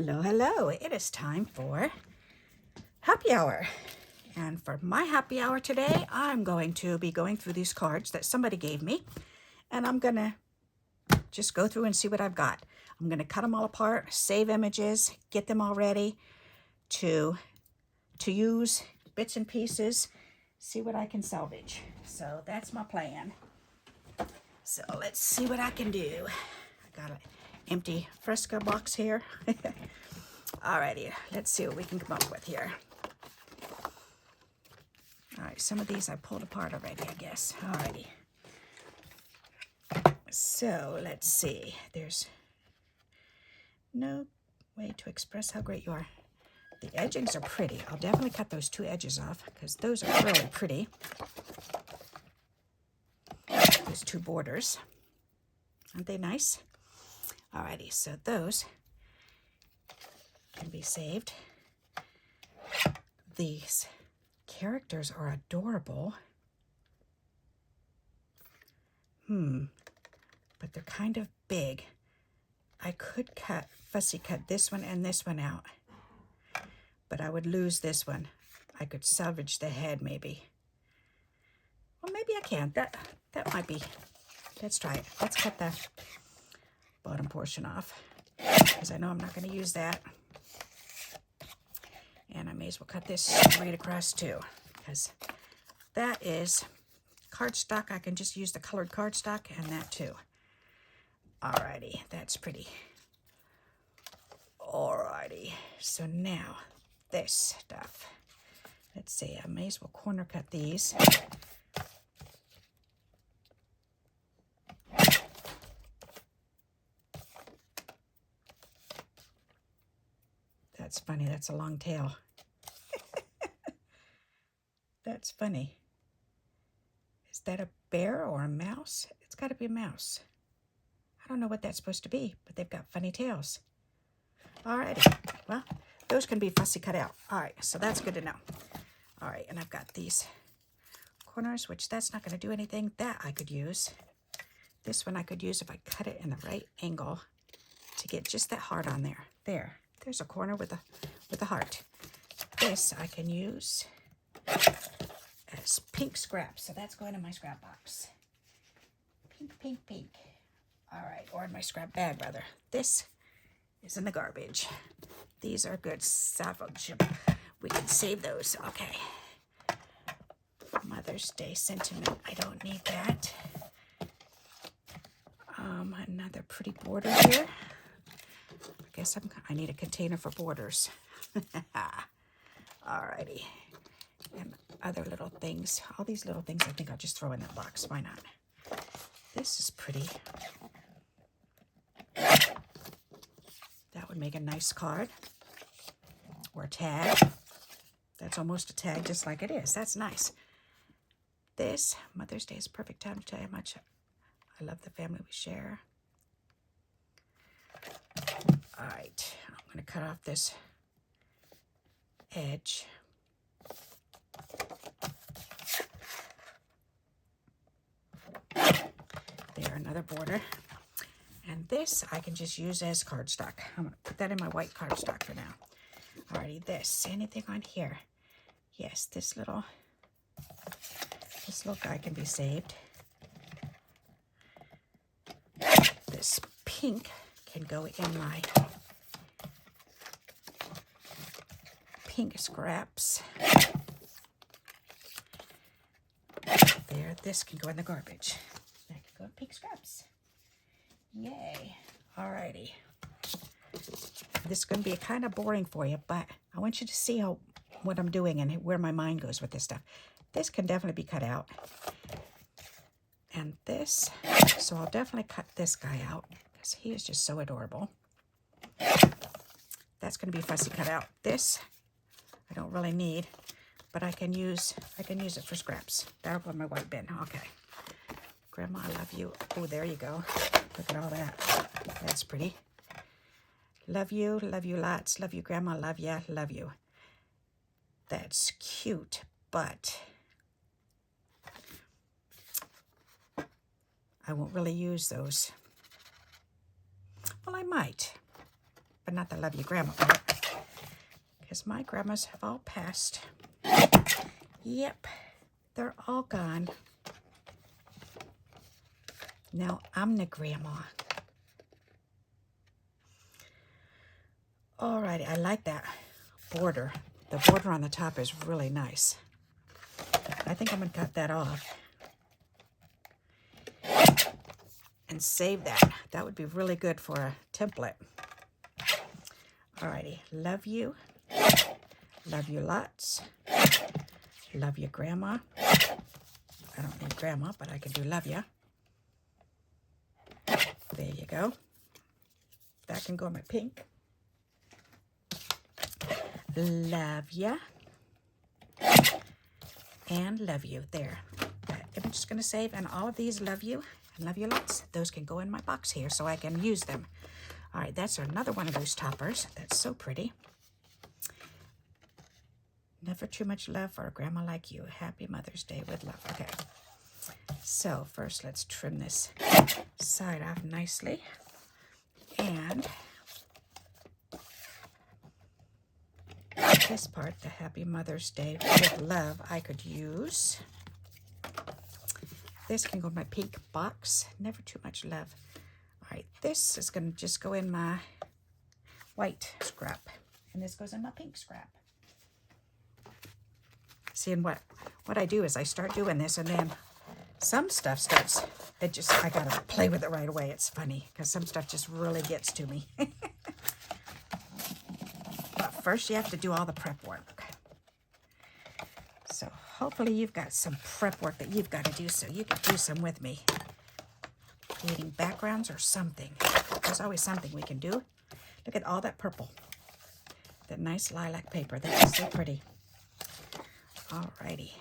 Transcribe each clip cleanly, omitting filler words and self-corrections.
Hello, hello. It is time for happy hour. And for my happy hour today, I'm going to be going through these cards that somebody gave me. And I'm going to just go through and see what I've got. I'm going to cut them all apart, save images, get them all ready to use bits and pieces, see what I can salvage. So that's my plan. So let's see what I can do. I got an empty Fresco box here. Alrighty, let's see what we can come up with here. Alright, some of these I pulled apart already, I guess. Alrighty. So let's see. There's no way to express how great you are. The edgings are pretty. I'll definitely cut those two edges off because those are really pretty. Those two borders. Aren't they nice? Alrighty, so those can be saved. These characters are adorable. But they're kind of big. I could fussy cut this one and this one out, but I would lose this one. I could salvage the head maybe. Well, maybe I can. That might be. Let's try it. Let's cut the bottom portion off because I know I'm not going to use that. And I may as well cut this straight across too because that is cardstock. I can just use the colored cardstock and that too. Alrighty, that's pretty. Alrighty, so now this stuff. Let's see, I may as well corner cut these. That's funny, that's a long tail. That's funny. Is that a bear or a mouse? It's got to be a mouse. I don't know what that's supposed to be, but they've got funny tails. Alrighty, well, those can be fussy cut out. Alright, so that's good to know. Alright, and I've got these corners, which that's not going to do anything. That I could use. This one I could use if I cut it in the right angle to get just that heart on there. There's a corner with a heart. This I can use as pink scraps, so that's going in my scrap box. Pink, pink, pink. All right, or in my scrap bag, rather. This is in the garbage. These are good salvage. We can save those. Okay. Mother's Day sentiment. I don't need that. Another pretty border here. I guess I need a container for borders. Alrighty. And other little things. All these little things I think I'll just throw in that box. Why not? This is pretty. That would make a nice card or a tag. That's almost a tag just like it is. That's nice. This, Mother's Day is a perfect time to tell you how much I love the family we share. All right, I'm going to cut off this edge. There, another border. And this I can just use as cardstock. I'm going to put that in my white cardstock for now. Alrighty, this. Anything on here? Yes, this little guy can be saved. This pink can go in my pink scraps. There, this can go in the garbage. That can go in pink scraps. Yay. Alrighty. This is going to be kind of boring for you, but I want you to see what I'm doing and where my mind goes with this stuff. This can definitely be cut out. And this, so I'll definitely cut this guy out because he is just so adorable. That's going to be fussy cut out. This, I don't really need, but I can use it for scraps. That'll go in my white bin. Okay. Grandma, I love you. Oh, there you go. Look at all that. That's pretty. Love you lots. Love you, Grandma. Love ya, love you. That's cute, but I won't really use those. Well, I might. but not the love you grandma part, because my grandmas have all passed. Yep, they're all gone. Now I'm the grandma. Alrighty, I like that border. The border on the top is really nice. I think I'm going to cut that off and save that. That would be really good for a template. Alrighty, love you. Love you lots. Love you, Grandma. I don't need Grandma, but I can do love ya. There you go. That can go in my pink. Love ya. And love you. There. I'm just going to save, and all of these love you and love you lots. Those can go in my box here so I can use them. All right, that's another one of those toppers. That's so pretty. Never too much love for a grandma like you. Happy Mother's Day with love. Okay. So first, let's trim this side off nicely. And this part, the Happy Mother's Day with love, I could use. This can go in my pink box. Never too much love. All right, this is going to just go in my white scrap. And this goes in my pink scrap. See, and what I do is I start doing this, and then some stuff starts, I got to play with it right away. It's funny, because some stuff just really gets to me. But first, you have to do all the prep work. So hopefully you've got some prep work that you've got to do, so you can do some with me. Creating backgrounds or something. There's always something we can do. Look at all that purple. That nice lilac paper. That is so pretty. Alrighty.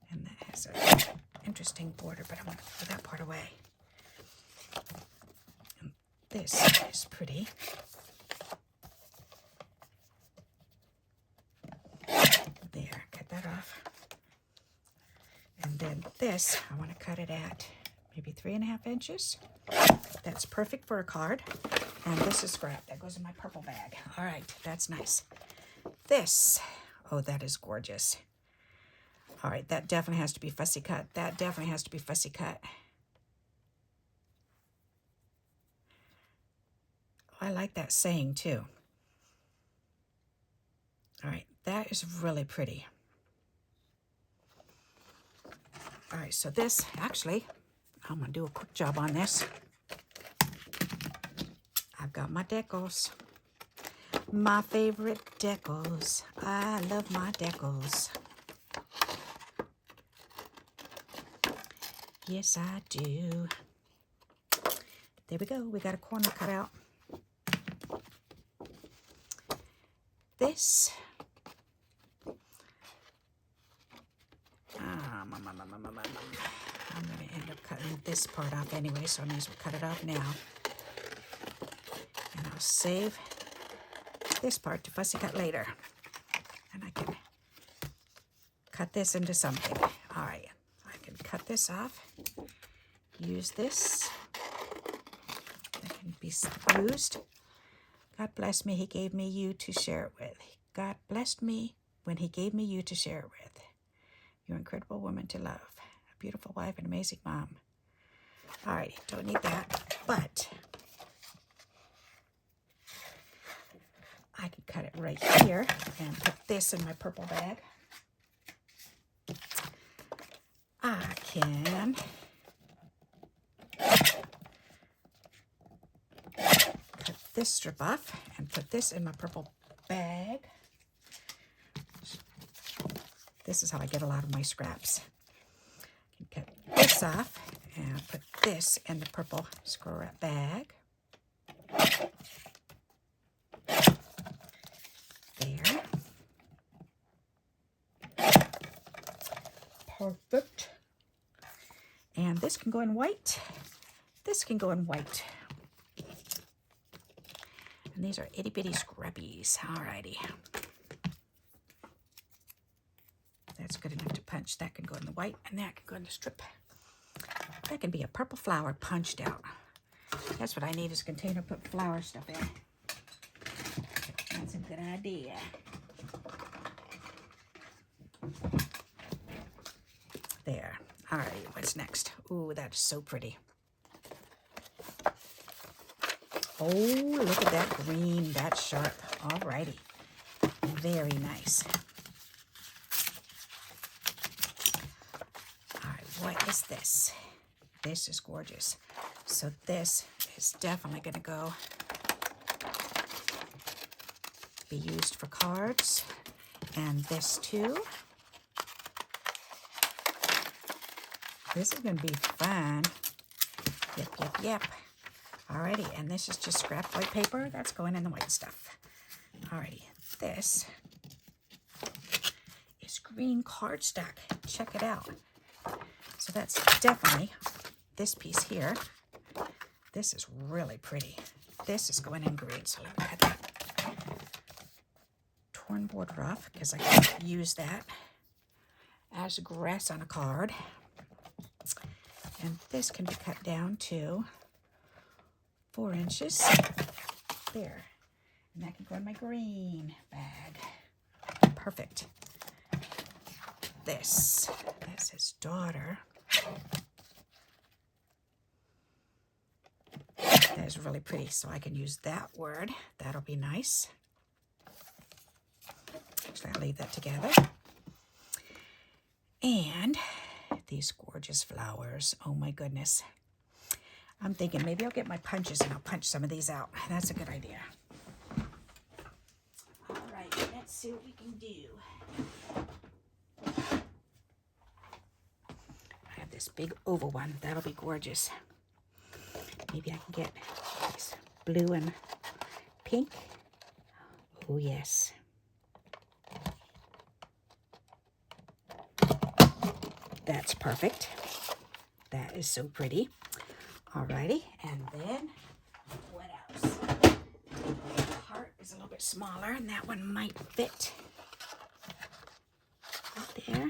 And that has an interesting border, but I'm going to throw that part away. And this is pretty. There, cut that off. And then this, I want to cut it at maybe 3.5 inches. That's perfect for a card. And this is scrap. That goes in my purple bag. All right, that's nice. This, oh, that is gorgeous. All right, that definitely has to be fussy cut. That definitely has to be fussy cut. Oh, I like that saying too. All right, that is really pretty. All right, so this, actually, I'm going to do a quick job on this. I've got my decals. My favorite decals. I love my decals. Yes, I do. There we go. We got a corner cut out. This. I'm going to end up cutting this part off anyway, so I may as well cut it off now. And I'll save this part to fussy cut later. And I can cut this into something. All right. I can cut this off. Use this. That can be used. God bless me, he gave me you to share it with. God blessed me when he gave me you to share it with. You're an incredible woman to love. A beautiful wife and amazing mom. All right, don't need that, but I can cut it right here and put this in my purple bag. I can cut this strip off and put this in my purple bag. This is how I get a lot of my scraps. I can cut this off and put this in the purple scrap bag. There. Perfect. And this can go in white. This can go in white. And these are itty bitty scrappies. Alrighty. That's good enough to punch. That can go in the white, and that can go in the strip. That can be a purple flower punched out. That's what I need, is a container to put flower stuff in. That's a good idea. There. All right, what's next? Ooh, that's so pretty. Oh, look at that green. That's sharp. All righty. Very nice. All right, what is this? This is gorgeous. So this is definitely going to go be used for cards. And this too. This is going to be fun. Yep, yep, yep. Alrighty, and this is just scrap white paper. That's going in the white stuff. Alrighty, this is green cardstock. Check it out. So that's definitely this piece here. This is really pretty. This is going in green, so let me cut that torn border off because I can use that as grass on a card. And this can be cut down to 4 inches. There. And that can go in my green bag. Perfect. This is daughter. That is really pretty, so I can use that word. That'll be nice. Actually, I'll leave that together. And these gorgeous flowers. Oh my goodness. I'm thinking maybe I'll get my punches and I'll punch some of these out. That's a good idea. All right, let's see what we can do. I have this big oval one. That'll be gorgeous. Maybe I can get this blue and pink. Oh, yes. That's perfect. That is so pretty. Alrighty, and then what else? The heart is a little bit smaller, and that one might fit right there.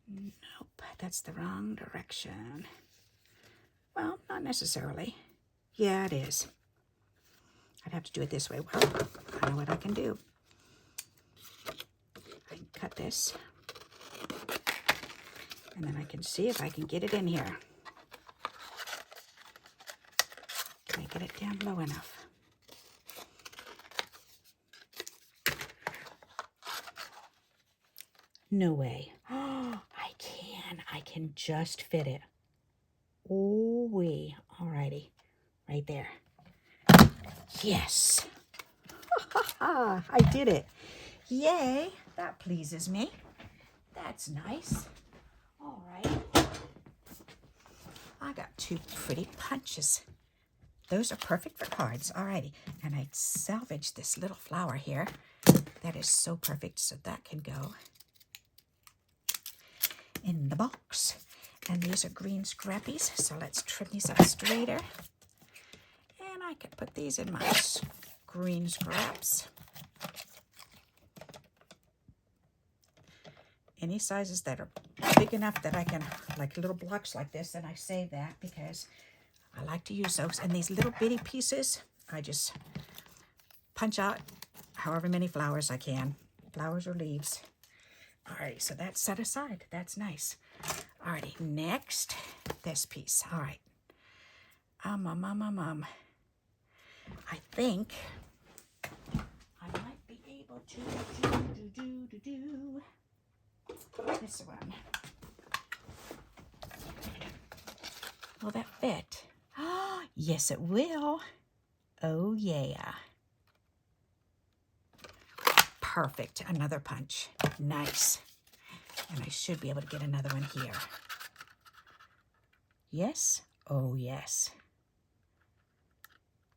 Nope, that's the wrong direction. Well, not necessarily. Yeah, it is. I'd have to do it this way. Well, I know what I can do. I can cut this, and then I can see if I can get it in here. Can I get it down low enough? No way. Oh, I can. I can just fit it. Oh, wee. Alrighty. Right there. Yes. I did it. Yay. That pleases me. That's nice. All right. I got 2 pretty punches. Those are perfect for cards. Alrighty. And I salvaged this little flower here. That is so perfect. So that can go in the box. And these are green scrappies. So let's trim these up straighter. And I can put these in my green scraps. Any sizes that are big enough that I can, like little blocks like this, then I save that because I like to use those. And these little bitty pieces, I just punch out however many flowers I can. Flowers or leaves. Alright, so that's set aside. That's nice. Alrighty, next, this piece. Alright. I think I might be able to do this one. Will that fit? Oh, yes, it will. Oh, yeah. Perfect. Another punch. Nice. And I should be able to get another one here. Yes? Oh, yes.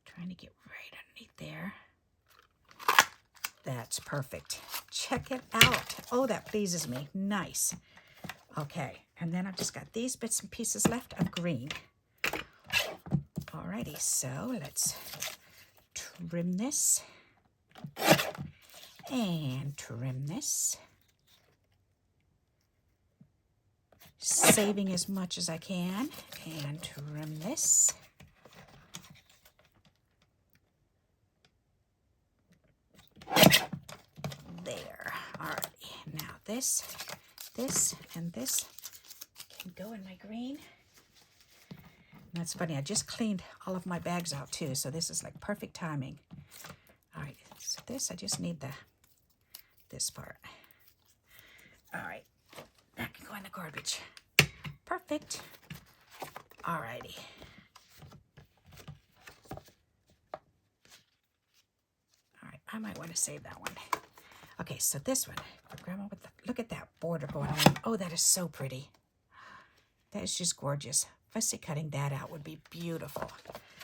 Trying to get right underneath there. That's perfect. Check it out. Oh, that pleases me. Nice. Okay, and then I've just got these bits and pieces left of green. Alrighty, so let's trim this. And trim this. Saving as much as I can. And trim this. this, and this can go in my green. And that's funny, I just cleaned all of my bags out too, so this is like perfect timing. All right, so this, I just need this part. All right, that can go in the garbage. Perfect. All righty. All right, I might want to save that one. Okay, so this one, for Grandma, with look at that border going on. Oh, that is so pretty. That is just gorgeous. Fussy cutting that out would be beautiful.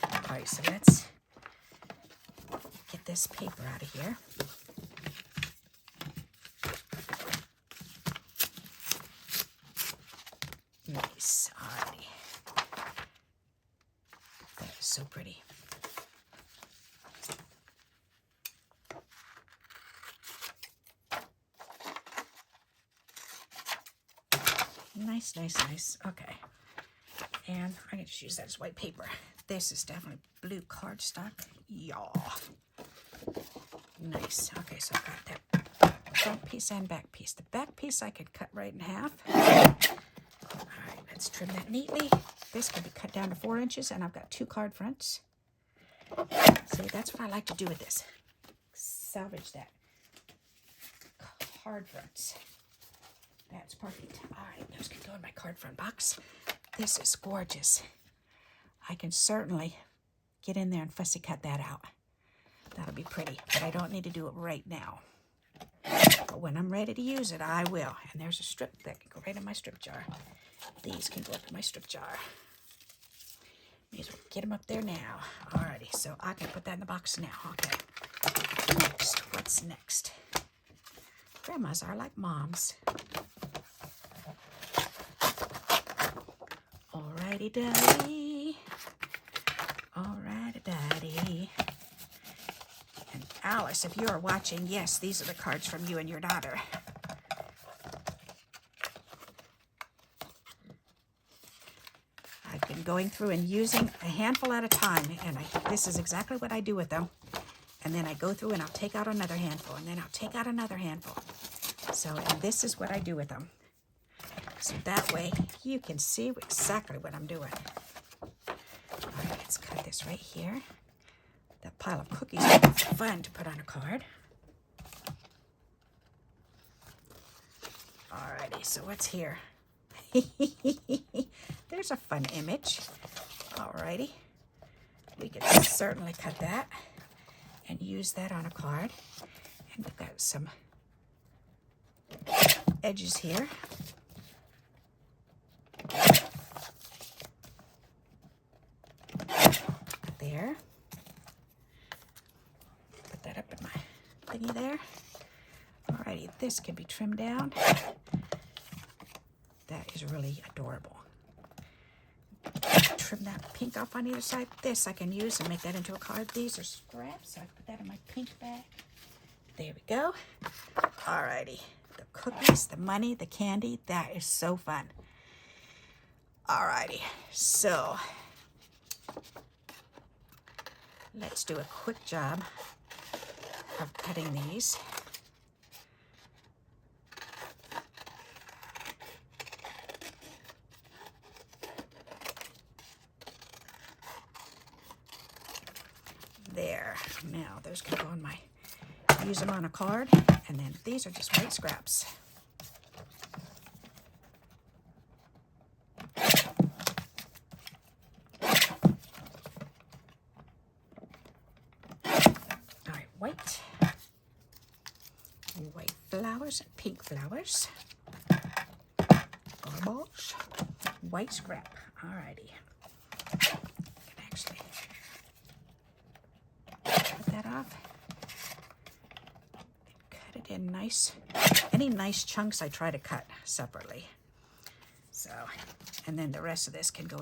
All right, so let's get this paper out of here. Nice. Alrighty. That is so pretty. Nice, nice, nice. Okay. And I can just use that as white paper. This is definitely blue cardstock. Y'all. Nice. Okay, so I've got that front piece and back piece. The back piece I could cut right in half. All right, let's trim that neatly. This can be cut down to 4 inches, and I've got 2 card fronts. See, that's what I like to do with this. Salvage that card fronts. That's perfect. All right, those can go in my card front box. This is gorgeous. I can certainly get in there and fussy cut that out. That'll be pretty, but I don't need to do it right now. But when I'm ready to use it, I will. And there's a strip that can go right in my strip jar. These can go up in my strip jar. May as well get them up there now. Alrighty, so I can put that in the box now. Okay. Next, what's next? Grandmas are like moms. Alrighty, daddy. Alrighty, daddy. And Alice, if you are watching, yes, these are the cards from you and your daughter. I've been going through and using a handful at a time, and this is exactly what I do with them. And then I go through and I'll take out another handful, and then I'll take out another handful. So, and this is what I do with them. So that way you can see exactly what I'm doing. All right, let's cut this right here. That pile of cookies would be fun to put on a card. Alrighty, so what's here? There's a fun image. Alrighty. We could certainly cut that and use that on a card. And we've got some edges here. There. Put that up in my thingy there. Alrighty, this can be trimmed down. That is really adorable. Trim that pink off on either side. This I can use and make that into a card. These are scraps, so I can put that in my pink bag. There we go. Alrighty, the cookies, the money, the candy, that is so fun. Alrighty, so let's do a quick job of cutting these. There. Now those can go in my, use them on a card, and then these are just white scraps. White flowers and pink flowers. Garballs. White scrap. Alrighty. I can actually cut that off. Cut it in nice. Any nice chunks I try to cut separately. So, and then the rest of this can go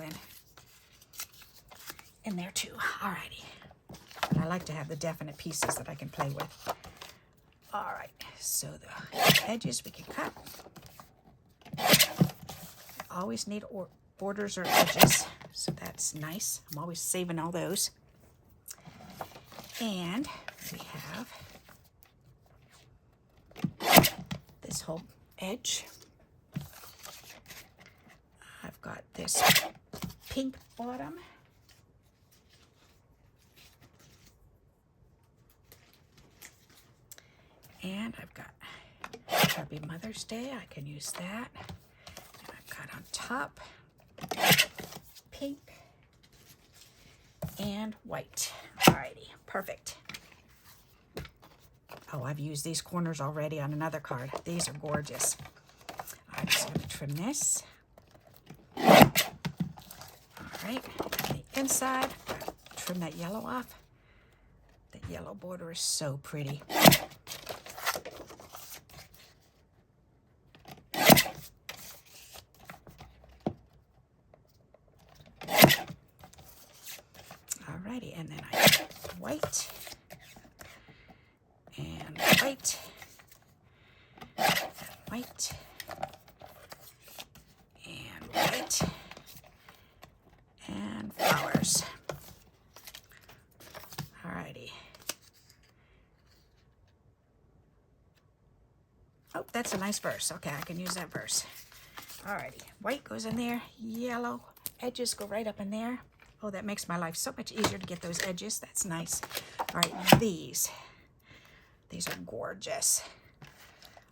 in there too. Alrighty. I like to have the definite pieces that I can play with. All right, so the edges we can cut. I always need borders or edges, so that's nice. I'm always saving all those. And we have this whole edge. I've got this pink bottom. And I've got Happy Mother's Day. I can use that. And I've got on top pink and white. Alrighty, perfect. Oh, I've used these corners already on another card. These are gorgeous. I'm just going to trim this. Alright, the inside, trim that yellow off. That yellow border is so pretty. Alrighty, and then I have white and white and white and white and flowers. Alrighty. Oh, that's a nice verse. Okay, I can use that verse. Alrighty, white goes in there, yellow edges go right up in there. Oh, that makes my life so much easier to get those edges. That's nice. All right, these are gorgeous.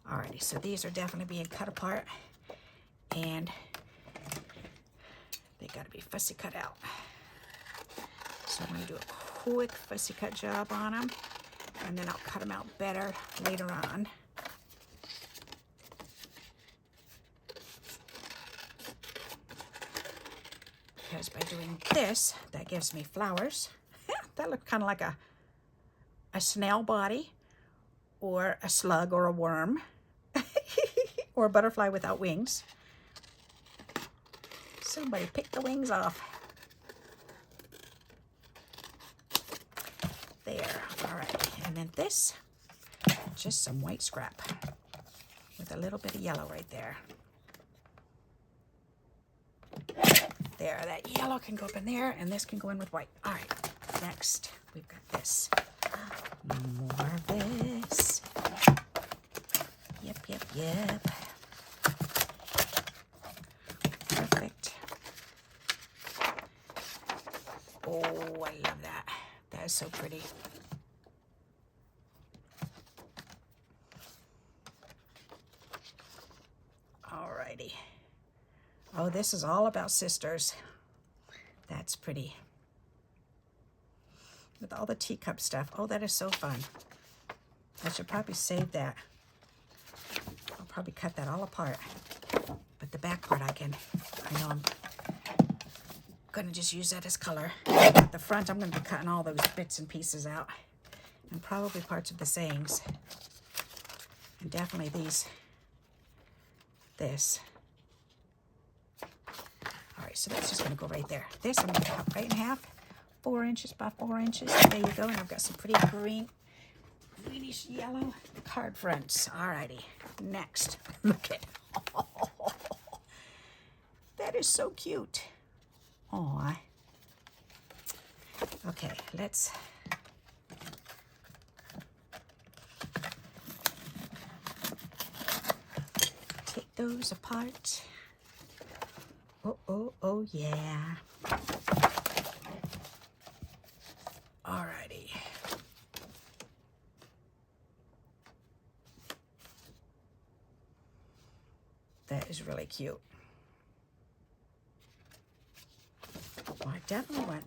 Alrighty, so these are definitely being cut apart, and they got to be fussy cut out. So I'm going to do a quick fussy cut job on them, and then I'll cut them out better later on. Because by doing this, that gives me flowers. That looks kind of like a snail body, or a slug, or a worm, or a butterfly without wings. Somebody pick the wings off. There, all right. And then this, just some white scrap with a little bit of yellow right there. There, that yellow can go up in there, and this can go in with white. All right, next, we've got this. More of this. Yep, yep, yep. Perfect. Oh, I love that. That is so pretty. Alrighty. Oh, this is all about sisters. That's pretty. With all the teacup stuff. Oh, that is so fun. I should probably save that. I'll probably cut that all apart. But the back part I know I'm gonna just use that as color. At the front, I'm gonna be cutting all those bits and pieces out. And probably parts of the sayings. And definitely this. All right, so that's just gonna go right there. This I'm gonna cut right in half, 4 inches by 4 inches. There you go, and I've got some pretty greenish yellow card fronts. All righty, next, look at, that is so cute. Aw. Okay, let's take those apart. Oh, yeah. Alrighty. That is really cute. Well, I definitely want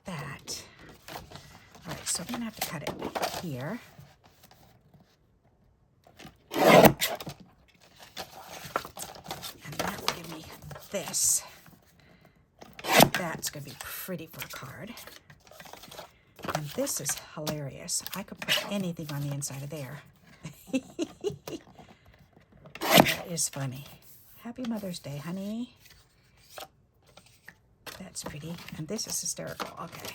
that. All right, so I'm gonna have to cut it here. And that will give me this. That's gonna be pretty for a card. And this is hilarious. I could put anything on the inside of there. That is funny. Happy Mother's Day, honey. That's pretty. And this is hysterical. Okay.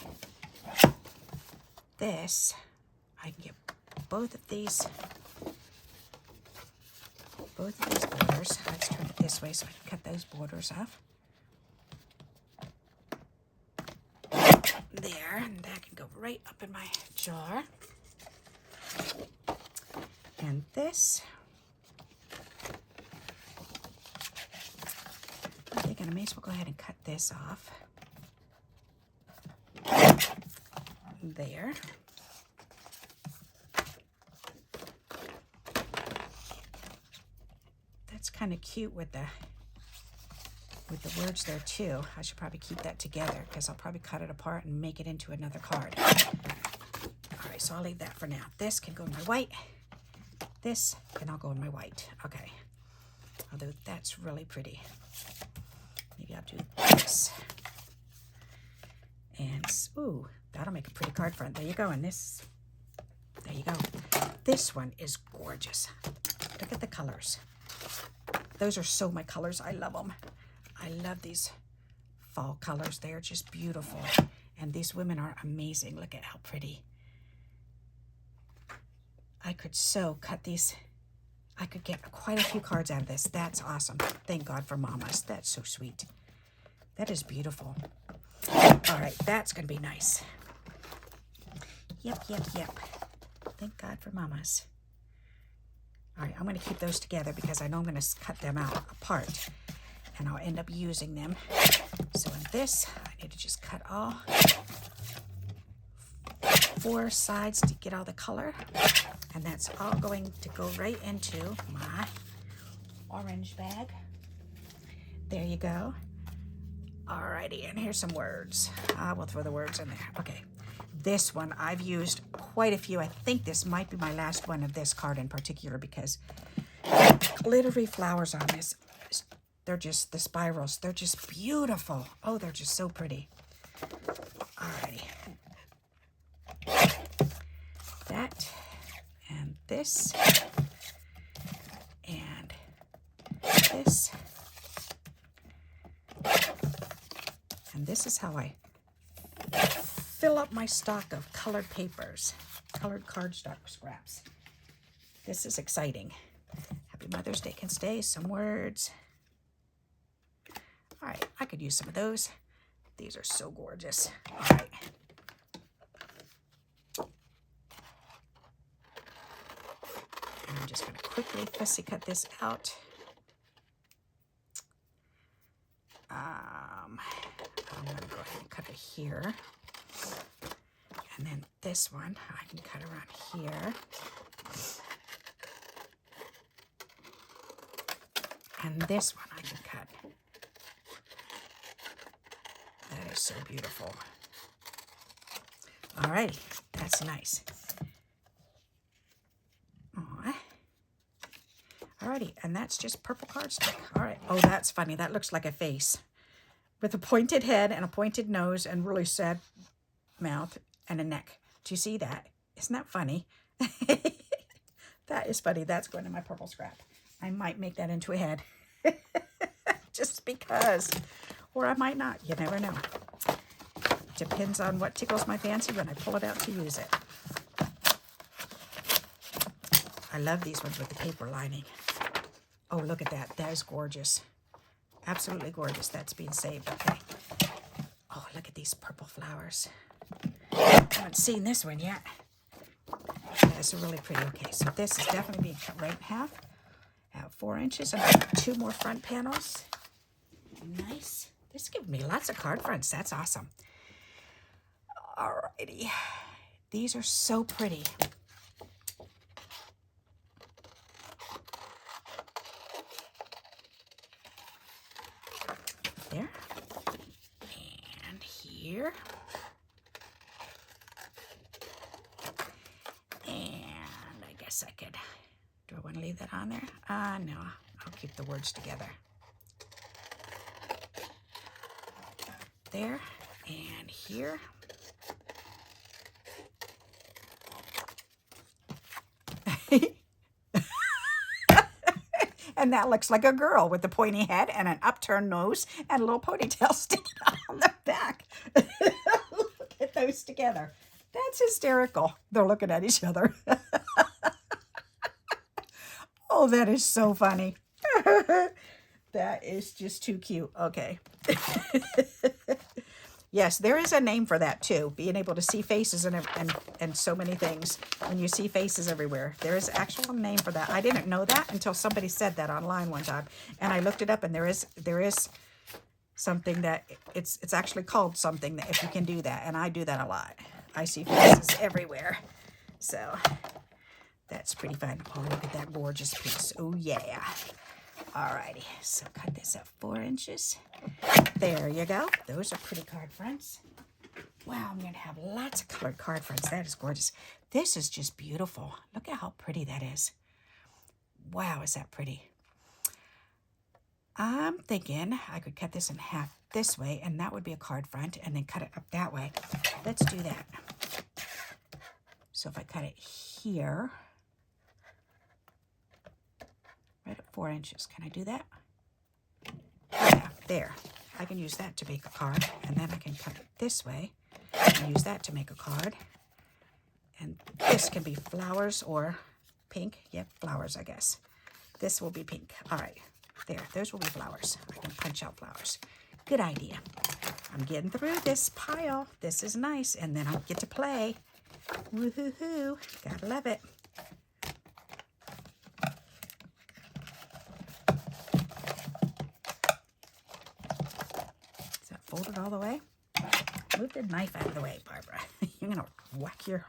This, I can get both of these borders. Let's turn it this way so I can cut those borders off. There, and that can go right up in my jar. And this, And I may as well go ahead and cut this off. There. That's kind of cute with the words there too. I should probably keep that together because I'll probably cut it apart and make it into another card. All right, so I'll leave that for now. This can go in my white. This can all go in my white. Okay. Although that's really pretty. Maybe I'll do this. And, ooh, that'll make a pretty card front. There you go. And this, there you go. This one is gorgeous. Look at the colors. Those are so my colors. I love them. I love these fall colors. They are just beautiful. And these women are amazing. Look at how pretty. I could so cut these. I could get quite a few cards out of this. That's awesome. Thank God for mamas. That's so sweet. That is beautiful. All right, that's going to be nice. Yep, yep, yep. Thank God for mamas. All right, I'm going to keep those together because I know I'm going to cut them out apart. And I'll end up using them. So in this, I need to just cut all 4 sides to get all the color. And that's all going to go right into my orange bag. There you go. Alrighty, and here's some words. We'll throw the words in there. Okay, this one I've used quite a few. I think this might be my last one of this card in particular because glittery flowers on this. They're just, the spirals, they're just beautiful. Oh, they're just so pretty. Alrighty. That, and this, and this. And this is how I fill up my stock of colored papers, colored cardstock scraps. This is exciting. Happy Mother's Day can stay, some words. All right, I could use some of those. These are so gorgeous. All right. And I'm just going to quickly fussy cut this out. I'm going to go ahead and cut it here. And then this one, I can cut around here. And this one I can cut. That is so beautiful. All righty, that's nice. Alrighty, and that's just purple cardstock. All right. Oh, that's funny. That looks like a face with a pointed head and a pointed nose and really sad mouth and a neck. Do you see that? Isn't that funny? That is funny. That's going in my purple scrap. I might make that into a head. Just because. Or I might not. You never know. Depends on what tickles my fancy when I pull it out to use it. I love these ones with the paper lining. Oh, look at that. That is gorgeous. Absolutely gorgeous. That's being saved. Okay. Oh, look at these purple flowers. I haven't seen this one yet. That's really pretty. Okay, so this is definitely being cut right in half. I have 4 inches and 2 more front panels. Nice. This is giving me lots of card fronts. That's awesome. Alrighty. These are so pretty. There. And here. And I guess I could, do I want to leave that on there? No, I'll keep the words together. There and here. And that looks like a girl with a pointy head and an upturned nose and a little ponytail sticking out on the back. Look at those together. That's hysterical. They're looking at each other. Oh, that is so funny. That is just too cute. Okay. Yes, there is a name for that too. Being able to see faces and so many things. When you see faces everywhere, there is actual name for that. I didn't know that until somebody said that online one time, and I looked it up, and there is something that it's actually called something that if you can do that, and I do that a lot. I see faces everywhere, so that's pretty fun. Oh, look at that gorgeous piece. Oh yeah. Alrighty, so cut this at 4 inches. There you go. Those are pretty card fronts. Wow, I'm gonna have lots of colored card fronts. That is gorgeous. This is just beautiful. Look at how pretty that is. Wow, is that pretty? I'm thinking I could cut this in half this way, and that would be a card front, and then cut it up that way. Let's do that. So if I cut it here, right at 4 inches, can I do that? Yeah, there. I can use that to make a card, and then I can cut it this way and use that to make a card. And this can be flowers or pink. Yep, flowers, I guess. This will be pink. All right. There, those will be flowers. I can punch out flowers. Good idea. I'm getting through this pile. This is nice. And then I'll get to play. Woo-hoo-hoo. Gotta love it. Is that folded all the way? Move the knife out of the way, Barbara. You're going to whack your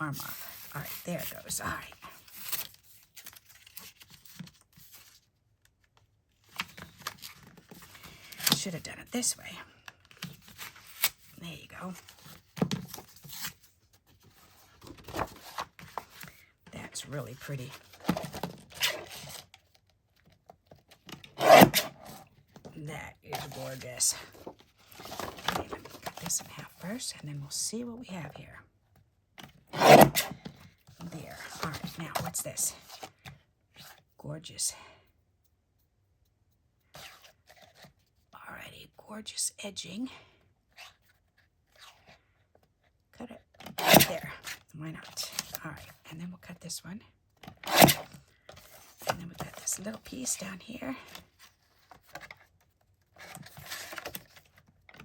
arm off. All right, there it goes. All right. Should have done it this way. There you go. That's really pretty. That is gorgeous. Okay, let me cut this in half first, and then we'll see what we have here. There. All right, now what's this? Gorgeous. Alrighty, gorgeous edging. Cut it there. Why not? All right, and then we'll cut this one. And then we'll cut this little piece down here.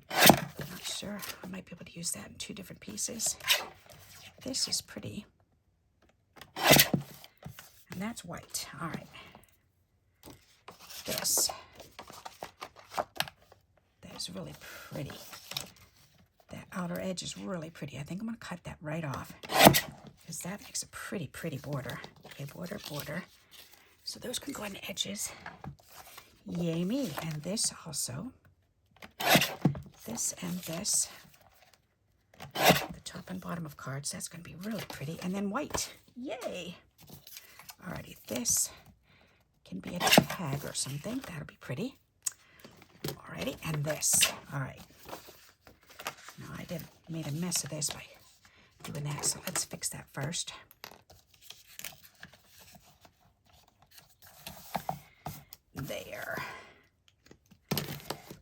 Not sure. I might be able to use that in 2 different pieces. This is pretty. And that's white. All right. This. That is really pretty. That outer edge is really pretty. I think I'm going to cut that right off because that makes a pretty, pretty border. Okay, border, border. So those can go on the edges. Yay me. And this also. This and this. The top and bottom of cards. That's going to be really pretty. And then white. Yay. Alrighty, this can be a tag or something. That'll be pretty. Alrighty, and this. Alright. No, I made a mess of this by doing that, so let's fix that first. There.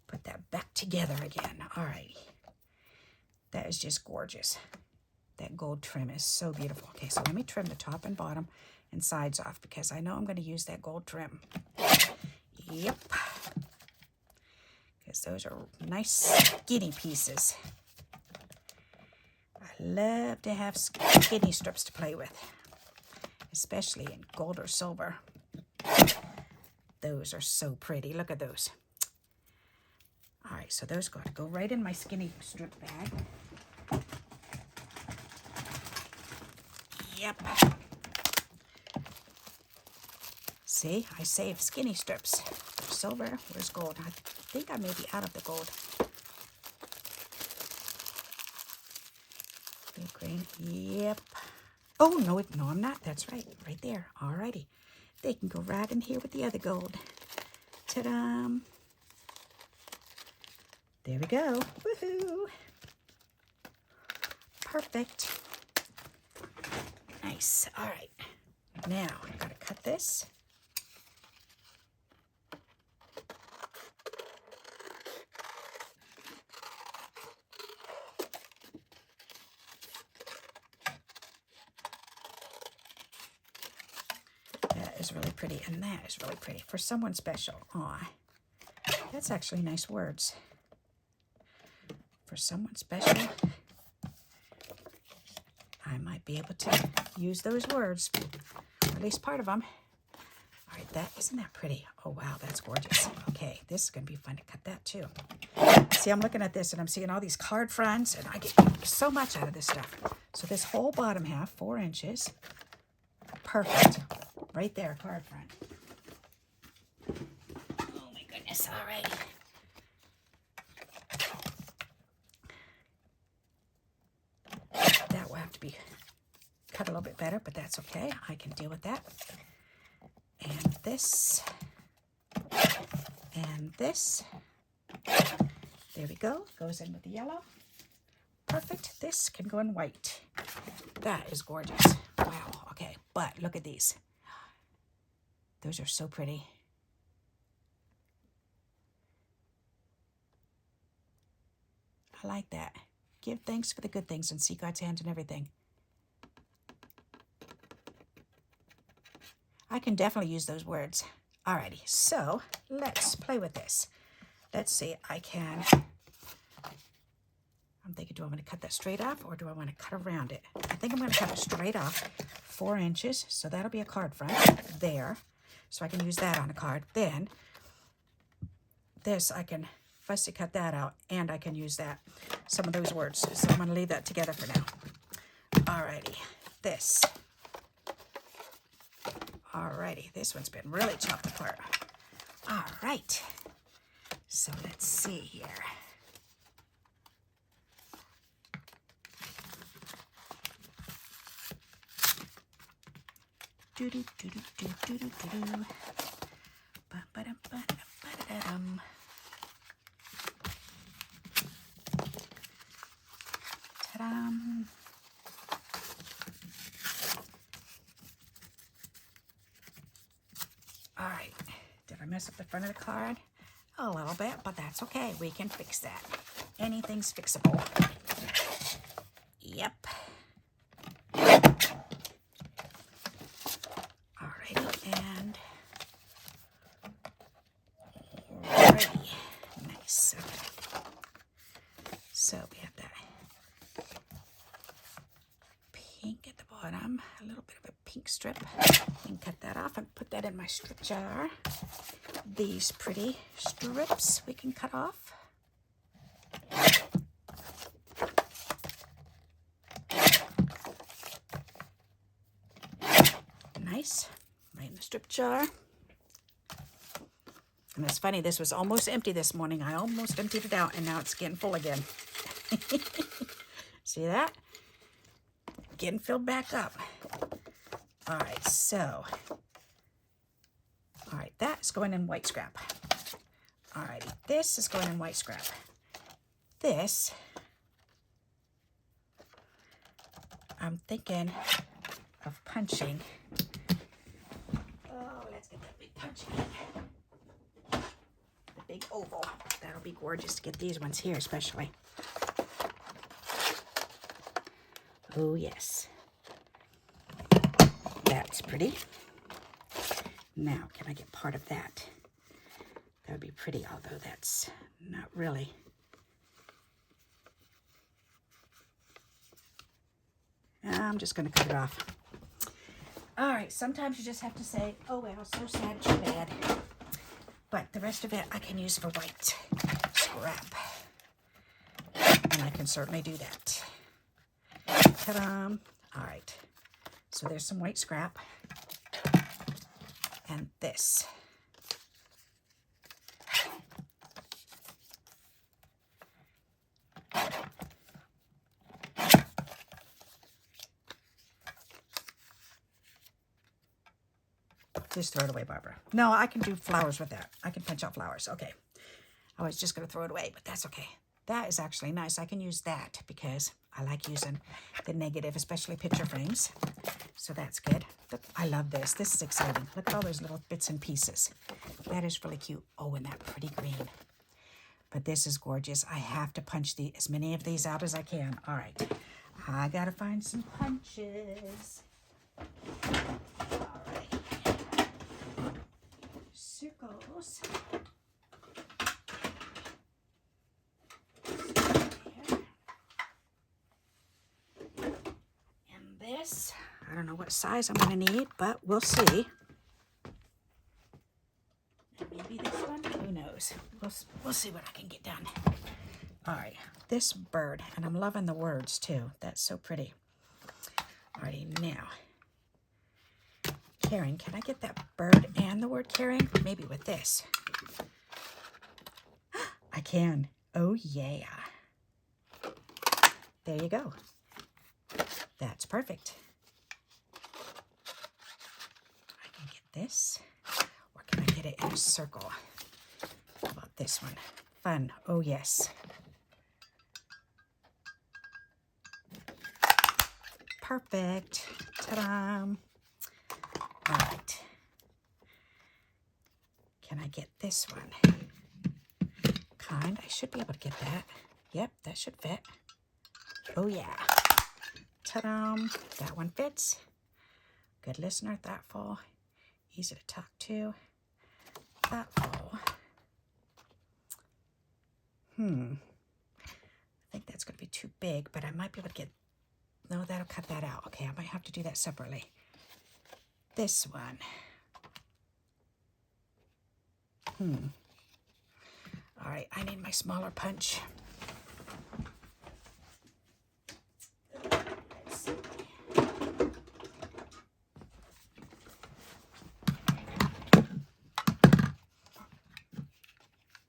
Put that back together again. Alrighty. That is just gorgeous. That gold trim is so beautiful. Okay, so let me trim the top and bottom and sides off because I know I'm going to use that gold trim. Yep. Because those are nice skinny pieces. I love to have skinny strips to play with, especially in gold or silver. Those are so pretty. Look at those. All right, so those got to go right in my skinny strip bag. Yep. See, I saved skinny strips. There's silver, where's gold? I think I may be out of the gold. Blue, green, yep. Oh, no, no, I'm not. That's right, right there. Alrighty. They can go right in here with the other gold. Ta-da! There we go. Woohoo! Perfect. Nice. All right. Now, I've got to cut this. That is really pretty, and that is really pretty. For someone special. Aw. That's actually nice words. For someone special. I might be able to use those words, or at least part of them. All right, isn't that pretty? Oh, wow, that's gorgeous. Okay, this is going to be fun to cut that too. See, I'm looking at this and I'm seeing all these card fronts, and I get so much out of this stuff. So this whole bottom half, 4 inches. Perfect. Right there, card front. Oh my goodness, all right. That will have to be cut a little bit better, but that's okay. I can deal with that. And this. And this. There we go. Goes in with the yellow. Perfect. This can go in white. That is gorgeous. Wow. Okay, but look at these. Those are so pretty. I like that. Give thanks for the good things and see God's hand in everything. I can definitely use those words. Alrighty, so let's play with this. Let's see, I'm thinking, do I want to cut that straight off or do I want to cut around it? I think I'm going to cut it straight off, 4 inches. So that'll be a card front there. So I can use that on a card. Then this, I can fussy cut that out and I can use that, some of those words. So I'm going to leave that together for now. Alrighty, this. Alrighty, this one's been really chopped apart. Alright, so let's see here. Do-do-do-do-do-do-do-do. Ba-ba-dum-ba-dum-ba-da-dum. Ta-dam. All right, did I mess up the front of the card? A little bit, but that's okay. We can fix that. Anything's fixable. Yep. Alrighty, and alrighty. Nice. Okay. So we have that pink at the bottom, a little bit of a pink strip. And cut that off and put that in my strip jar. These pretty strips we can cut off. Nice, right in the strip jar. And it's funny, this was almost empty this morning. I almost emptied it out and now it's getting full again. See that? Getting filled back up. All right, so, all right, that's going in white scrap. All righty, this is going in white scrap. This, I'm thinking of punching. Oh, let's get that big punch again. The big oval. That'll be gorgeous to get these ones here, especially. Oh, yes. That's pretty. Now, can I get part of that? That would be pretty, although that's not really. I'm just going to cut it off. All right, sometimes you just have to say, oh, well, so sad, too bad. But the rest of it I can use for white scrap. And I can certainly do that. Ta-da! All right. So there's some white scrap. And this. Just throw it away, Barbara. No, I can do flowers with that. I can punch out flowers. Okay. I was just going to throw it away, but that's okay. That is actually nice. I can use that because I like using the negative, especially picture frames. So that's good. Look, I love this. This is exciting. Look at all those little bits and pieces. That is really cute. Oh, and that pretty green. But this is gorgeous. I have to punch as many of these out as I can. All right. I got to find some punches. All right. Circles. This, I don't know what size I'm going to need, but we'll see. we'll see what I can get done. All right, this bird, and I'm loving the words too. That's so pretty. All righty, now, caring. Can I get that bird and the word caring? Maybe with this. I can. Oh yeah. There you go. That's perfect. I can get this, or can I get it in a circle? How about this one? Fun. Oh yes. Perfect. Ta-da! All right. Can I get this one? Kind. I should be able to get that. Yep, that should fit. Oh yeah. Ta-da! That one fits. Good listener, thoughtful, easy to talk to. Thoughtful. I think that's going to be too big, but I might be able to get... No, that'll cut that out. Okay, I might have to do that separately. This one. All right, I need my smaller punch. Let's see.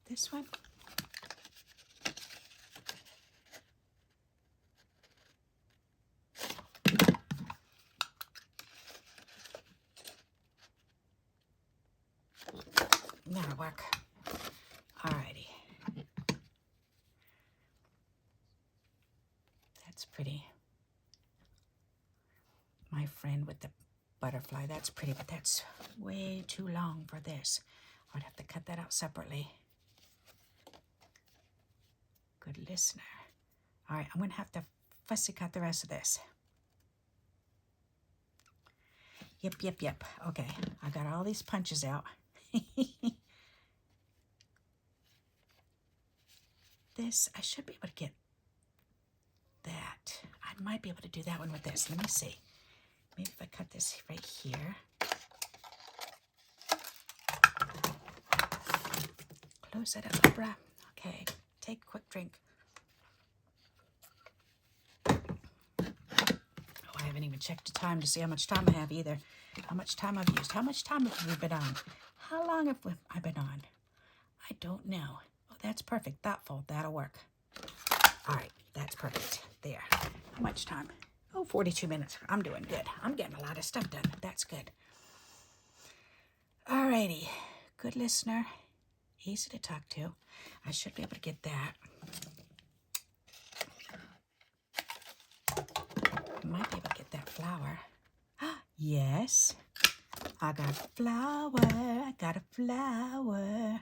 This one. That'll work. Alrighty. That's pretty. My friend with the butterfly. That's pretty, but that's way too long for this. I'd have to cut that out separately. Good listener. All right, I'm going to have to fussy cut the rest of this. Yep. Okay, I got all these punches out. This, I should be able to get that. I might be able to do that one with this. Let me see. Maybe if I cut this right here. Close that up, Barbara. Okay, take a quick drink. Oh, I haven't even checked the time to see how much time I have either. How much time I've used. How much time have we been on? How long have I been on? I don't know. Oh, that's perfect. Thoughtful. That'll work. All right, that's perfect. There. How much time? Oh, 42 minutes. I'm doing good. I'm getting a lot of stuff done. That's good. All righty. Good listener. Easy to talk to. I should be able to get that. Might be able to get that flower. Yes. I got a flower. I got a flower.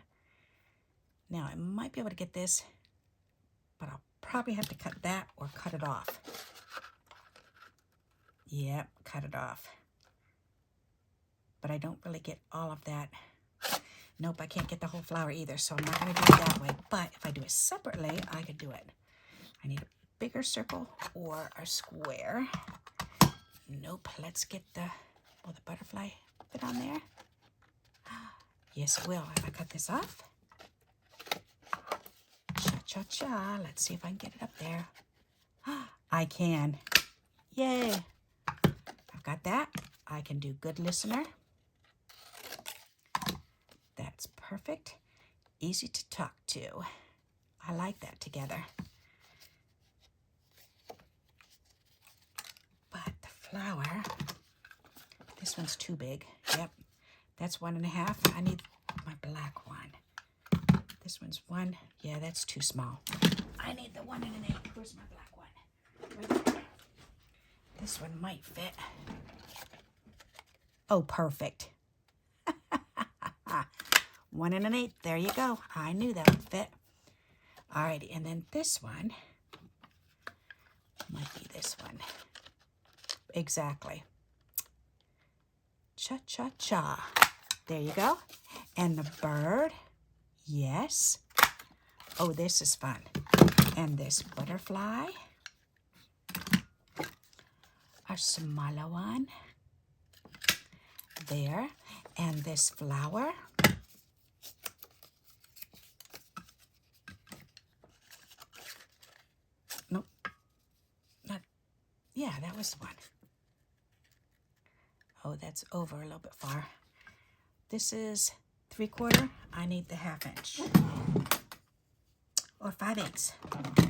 Now, I might be able to get this, but I'll probably have to cut that or cut it off. Yep, cut it off. But I don't really get all of that. Nope, I can't get the whole flower either, so I'm not going to do it that way. But if I do it separately, I could do it. I need a bigger circle or a square. Nope, let's get the... Will the butterfly fit on there? Yes, it will. If I cut this off. Cha-cha-cha. Let's see if I can get it up there. I can. Yay. I've got that. I can do good listener. That's perfect. Easy to talk to. I like that together. But the flower, this one's too big. Yep, that's 1.5. I need my black one. This one's 1. Yeah, that's too small. I need the 1 1/8. Where's my black one? Right there. This one might fit. Oh, perfect. 1 1/8. There you go. I knew that would fit. Alrighty, and then this one might be this one. Exactly. Cha-cha-cha. There you go. And the bird. Yes. Oh, this is fun. And this butterfly. A smaller one. There. And this flower. Yeah, that was the one. Oh, that's over a little bit far. This is 3/4. I need the 1/2 inch. Or 5/8.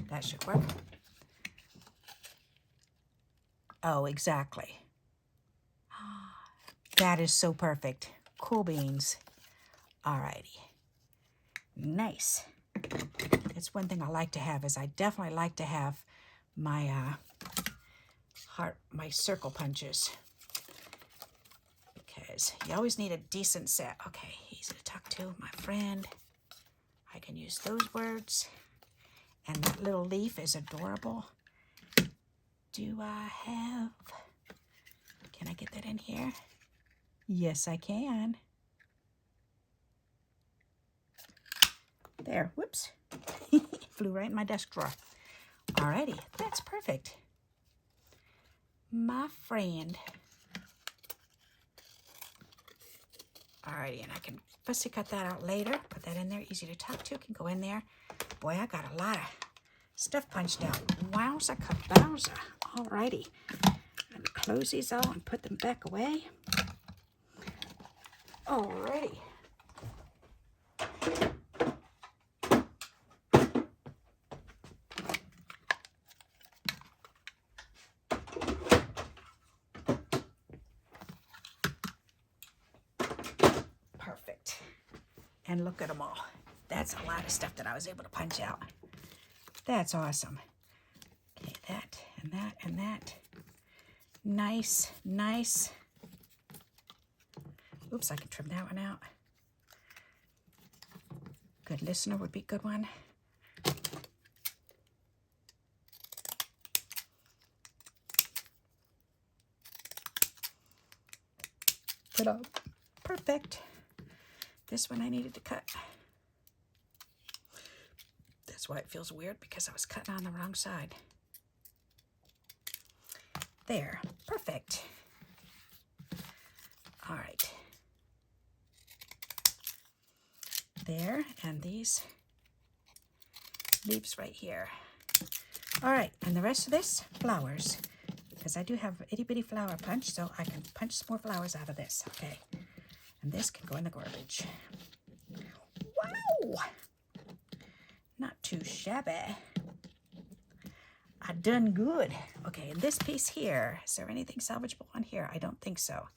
That should work. Oh, exactly. That is so perfect. Cool beans. Alrighty. Nice. It's one thing I like to have is I definitely like to have my my circle punches. Because you always need a decent set. Okay, easy to talk to, my friend. I can use those words. And that little leaf is adorable. Do I have... Can I get that in here? Yes, I can. There, whoops. Flew right in my desk drawer. Alrighty, that's perfect. My friend. Alrighty, and I can fussy cut that out later. Put that in there, easy to talk to, can go in there. Boy, I got a lot of stuff punched out. Wowza kabowza. Alrighty. Let me close these all and put them back away. Alrighty. Perfect. And look at them all. That's a lot of stuff that I was able to punch out. That's awesome. Okay, that and that and that. Nice, nice. Oops, I can trim that one out. Good listener would be a good one. Ta-da. Perfect. This one I needed to cut. That's why it feels weird, because I was cutting on the wrong side. There. Perfect. All right. There, and these leaves right here. All right, and the rest of this, flowers. Because I do have itty bitty flower punch, so I can punch some more flowers out of this. Okay. And this can go in the garbage. Wow! Not too shabby. I done good. Okay, and this piece here, is there anything salvageable on here? I don't think so.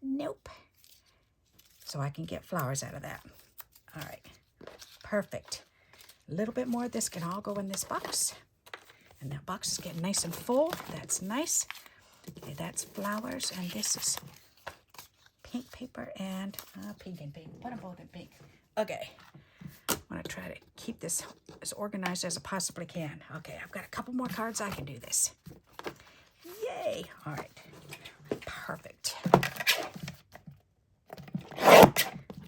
Nope. So I can get flowers out of that. All right, perfect. A little bit more of this can all go in this box. And that box is getting nice and full. That's nice. Okay, that's flowers, and this is pink paper and pink and pink. Put them both in pink. Okay. I'm going to try to keep this as organized as I possibly can. Okay, I've got a couple more cards. I can do this. Yay. All right. Perfect.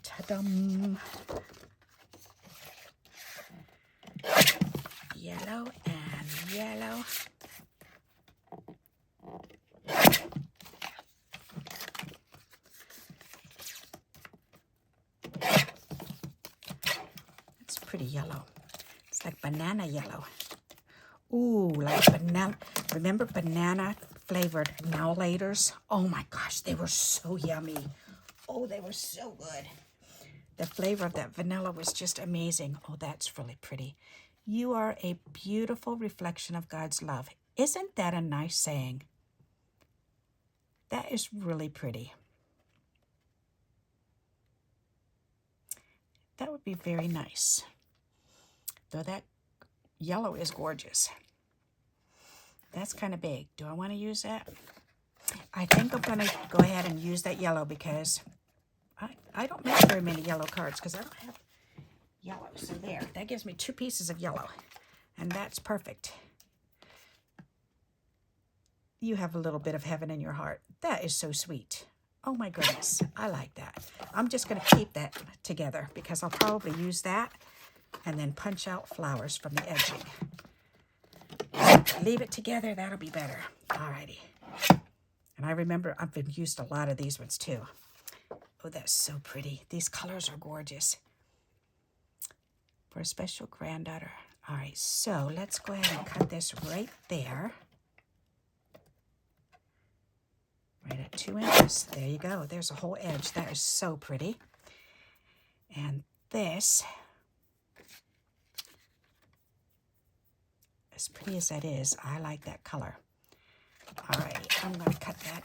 Ta-dum. Yellow and yellow. It's pretty yellow. It's like banana yellow. Ooh, like banana. Remember banana flavored now-laters? Oh my gosh, they were so yummy. Oh, they were so good. The flavor of that vanilla was just amazing. Oh, that's really pretty. You are a beautiful reflection of God's love. Isn't that a nice saying? That is really pretty. That would be very nice. Though that yellow is gorgeous. That's kind of big. Do I want to use that? I think I'm going to go ahead and use that yellow because I don't make very many yellow cards because I don't have yellow. So there, that gives me 2 pieces of yellow, and that's perfect. You have a little bit of heaven in your heart. That is so sweet. Oh my goodness, I like that. I'm just going to keep that together because I'll probably use that and then punch out flowers from the edging. Leave it together, that'll be better. Alrighty. And I remember I've used a lot of these ones too. Oh, that's so pretty. These colors are gorgeous. For a special granddaughter. All right, so let's go ahead and cut this right there. right at 2 inches. There you go. There's a whole edge. That is so pretty. And this, as pretty as that is, I like that color. All right, I'm going to cut that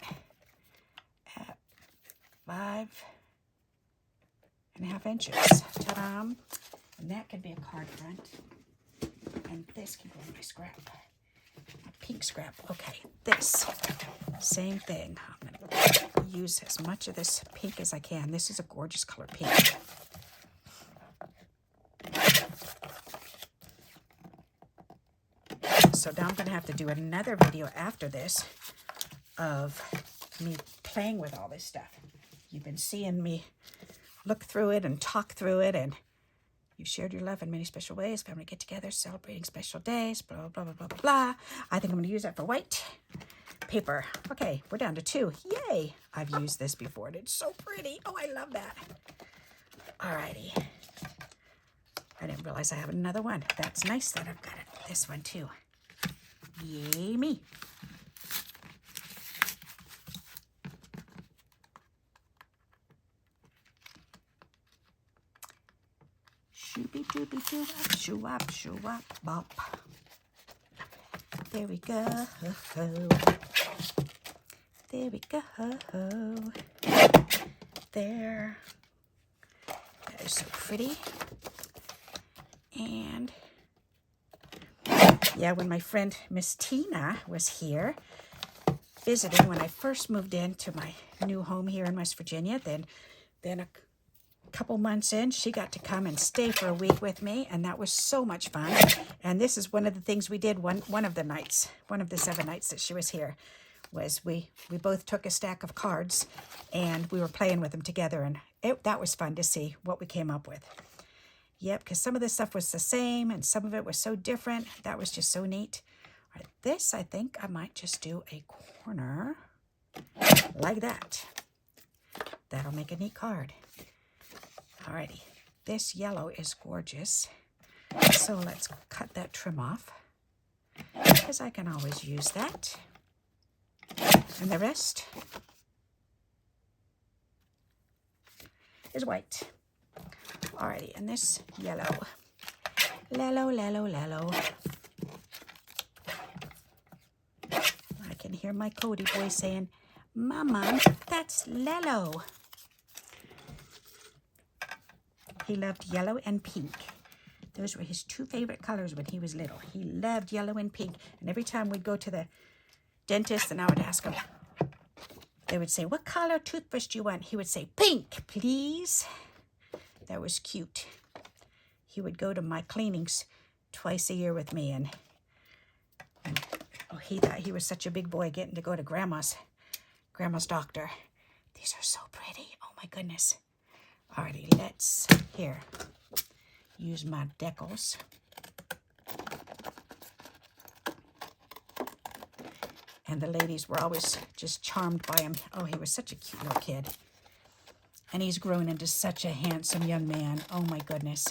at 5.5 inches. Ta-da! And that can be a card front. And this can go in my scrap. A pink scrap. Okay, this, same thing. I'm going to use as much of this pink as I can. This is a gorgeous color, pink. So now I'm going to have to do another video after this of me playing with all this stuff. You've been seeing me look through it and talk through it, and you've shared your love in many special ways. Family get-together, celebrating special days, blah, blah, blah, blah, blah, blah. I think I'm going to use that for white paper. Okay, we're down to 2. Yay! I've used this before, and it's so pretty. Oh, I love that. Alrighty. I didn't realize I have another one. That's nice that I've got it. This one, too. Yay me. Shooby dooby doo wop shoo wop shoo wop bop. There we go. There we go. There. That is so pretty. And yeah, when my friend Miss Tina was here visiting, when I first moved into my new home here in West Virginia, then a couple months in, she got to come and stay for a week with me, and that was so much fun. And this is one of the things we did one of the nights, one of the 7 nights that she was here, was we both took a stack of cards and we were playing with them together, and that was fun to see what we came up with. Yep, because some of this stuff was the same and some of it was so different. That was just so neat. All right, this, I think I might just do a corner like that. That'll make a neat card. Alrighty, this yellow is gorgeous. So let's cut that trim off, because I can always use that. And the rest is white. Alrighty, and this yellow. Lello, lello, lello. I can hear my Cody boy saying, Mama, that's lello. He loved yellow and pink. Those were his 2 favorite colors when he was little. He loved yellow and pink. And every time we'd go to the dentist and I would ask him, they would say, what color toothbrush do you want? He would say, pink, please. That was cute. He would go to my cleanings twice a year with me, and oh, he thought he was such a big boy getting to go to Grandma's doctor. These are so pretty. Oh my goodness. Alrighty, let's here use my decals. And the ladies were always just charmed by him. Oh, he was such a cute little kid. And he's grown into such a handsome young man. Oh my goodness.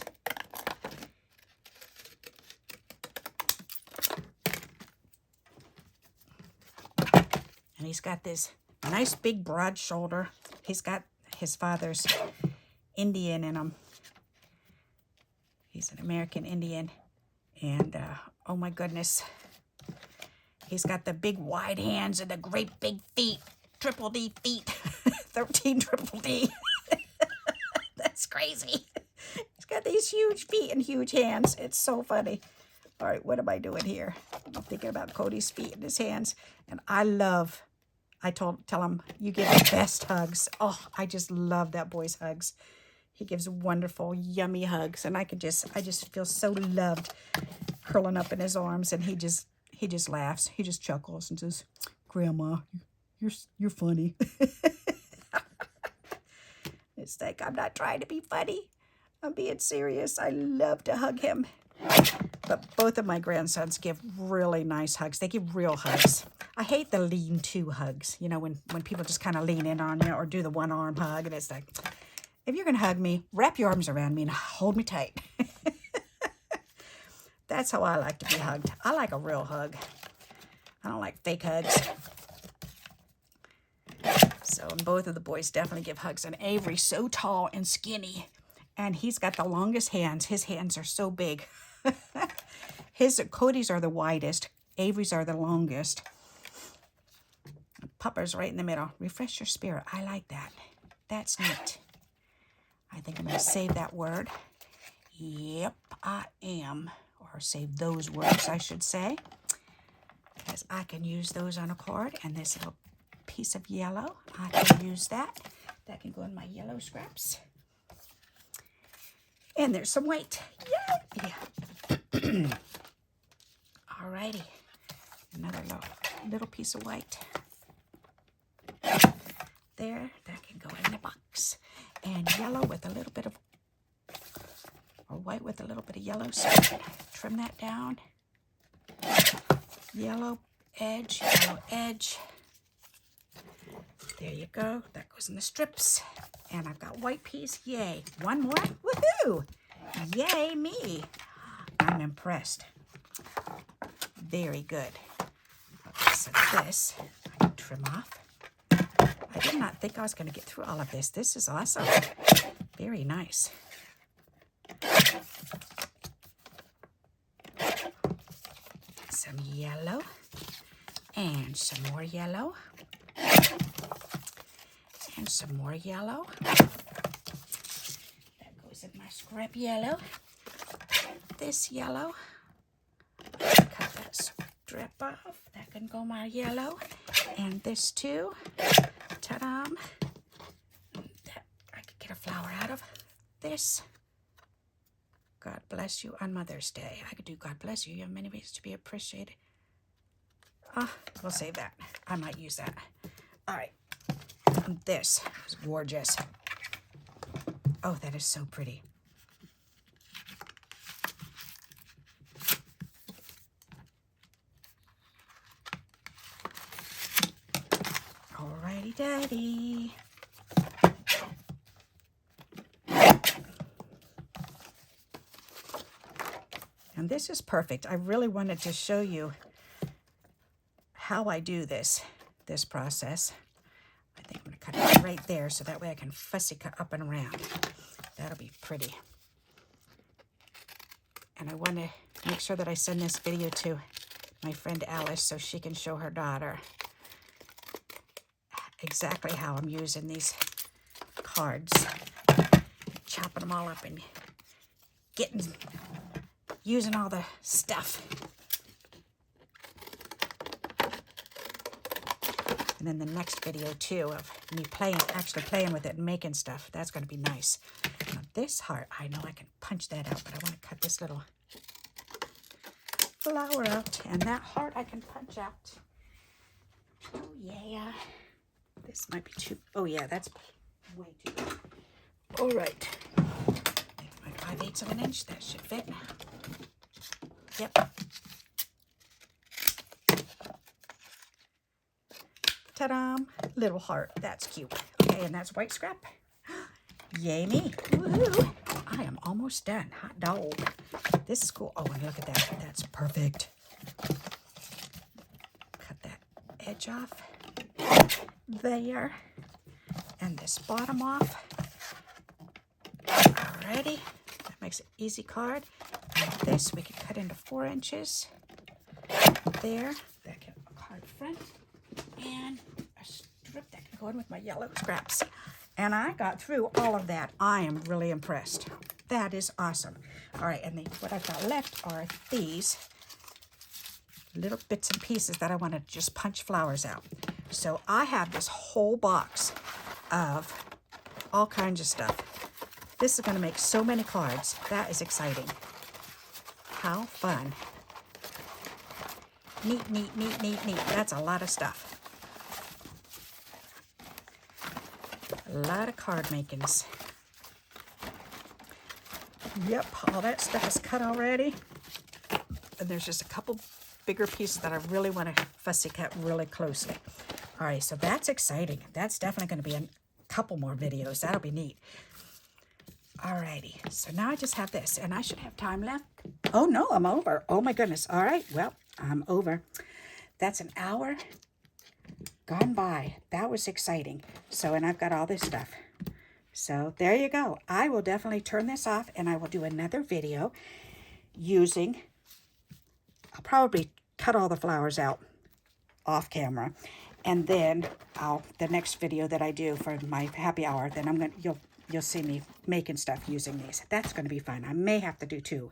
And he's got this nice big broad shoulder. He's got his father's Indian in him. He's an American Indian. And oh my goodness. He's got the big wide hands and the great big feet. Triple D feet. 13 triple D. That's crazy. He's got these huge feet and huge hands. It's so funny. All right, what am I doing here? I'm thinking about Cody's feet and his hands. And I tell him, you give the best hugs. Oh, I just love that boy's hugs. He gives wonderful, yummy hugs. And I just feel so loved curling up in his arms. And he just laughs. He just chuckles and says, Grandma, you're funny. It's like, I'm not trying to be funny. I'm being serious. I love to hug him. But both of my grandsons give really nice hugs. They give real hugs. I hate the lean-to hugs. You know, when people just kind of lean in on you or do the one-arm hug. And it's like, if you're going to hug me, wrap your arms around me and hold me tight. That's how I like to be hugged. I like a real hug. I don't like fake hugs. So both of the boys definitely give hugs. And Avery's so tall and skinny. And he's got the longest hands. His hands are so big. Cody's are the widest. Avery's are the longest. Pupper's right in the middle. Refresh your spirit. I like that. That's neat. I think I'm going to save that word. Yep, I am. Or save those words, I should say. Because I can use those on a card. And this little piece of yellow, I can use that. That can go in my yellow scraps. And there's some white. Yay! Yeah. Alrighty. Another little piece of white. There, that can go in the box. And yellow with a little bit of, or white with a little bit of yellow. So trim that down. Yellow edge, yellow edge. There you go. That goes in the strips. And I've got white piece. Yay. One more. Woohoo! Yay me. I'm impressed. Very good. Okay, so this I can trim off. I did not think I was going to get through all of this. This is awesome. Very nice. Some yellow. And some more yellow. And some more yellow. That goes in my scrap yellow. This yellow. Cut that strip off. That can go my yellow. And this too. Ta-da! That I could get a flower out of. This. God bless you on Mother's Day. I could do God bless you. You have many ways to be appreciated. We'll save that. I might use that. All right. And this is gorgeous. Oh, that is so pretty. Alrighty, daddy. And this is perfect. I really wanted to show you how I do this process. I think I'm going to cut it right there so that way I can fussy cut up and around. That'll be pretty. And I want to make sure that I send this video to my friend Alice so she can show her daughter exactly how I'm using these cards. Chopping them all up and using all the stuff. And then the next video too of me actually playing with it and making stuff. That's going to be nice. Now this heart, I know I can punch that out, but I want to cut this little flower out. And that heart I can punch out. Oh yeah. This might be too, oh yeah, that's way too big. All right. My 5/8 of an inch, that should fit. Yep. Ta-da! Little heart. That's cute. Okay, and that's white scrap. Yay me. Woohoo! I am almost done. Hot dog. This is cool. Oh, and look at that. That's perfect. Cut that edge off. There. And this bottom off. Alrighty. That makes an easy card. And this we can cut into 4 inches. There. That can a card front. And a strip that can go in with my yellow scraps. And I got through all of that. I am really impressed. That is awesome. All right, and then what I've got left are these little bits and pieces that I want to just punch flowers out. So I have this whole box of all kinds of stuff. This is going to make so many cards. That is exciting. How fun. Neat, neat, neat, neat, neat. That's a lot of stuff. A lot of card makings. Yep, all that stuff is cut already. And there's just a couple bigger pieces that I really want to fussy cut really closely. All right, so that's exciting. That's definitely going to be a couple more videos. That'll be neat. All righty, so now I just have this, and I should have time left. Oh, no, I'm over. Oh, my goodness. All right, well, I'm over. That's an hour gone by. That was exciting. So, and I've got all this stuff. So there you go. I will definitely turn this off and I will do another video using, I'll probably cut all the flowers out off camera. And then the next video that I do for my happy hour, then you'll see me making stuff using these. That's going to be fun. I may have to do 2.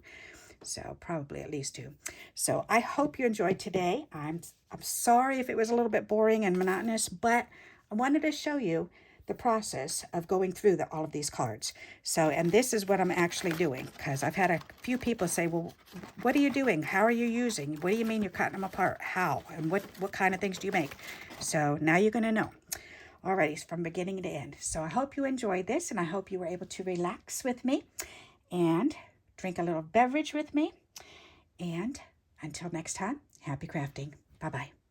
So probably at least 2. So I hope you enjoyed today. I'm sorry if it was a little bit boring and monotonous, but I wanted to show you the process of going through all of these cards. So, and this is what I'm actually doing, because I've had a few people say, well, what are you doing? How are you using? What do you mean you're cutting them apart? How? And what kind of things do you make? So now you're going to know. Alrighty, from beginning to end. So I hope you enjoyed this, and I hope you were able to relax with me and drink a little beverage with me. And until next time, happy crafting. Bye-bye.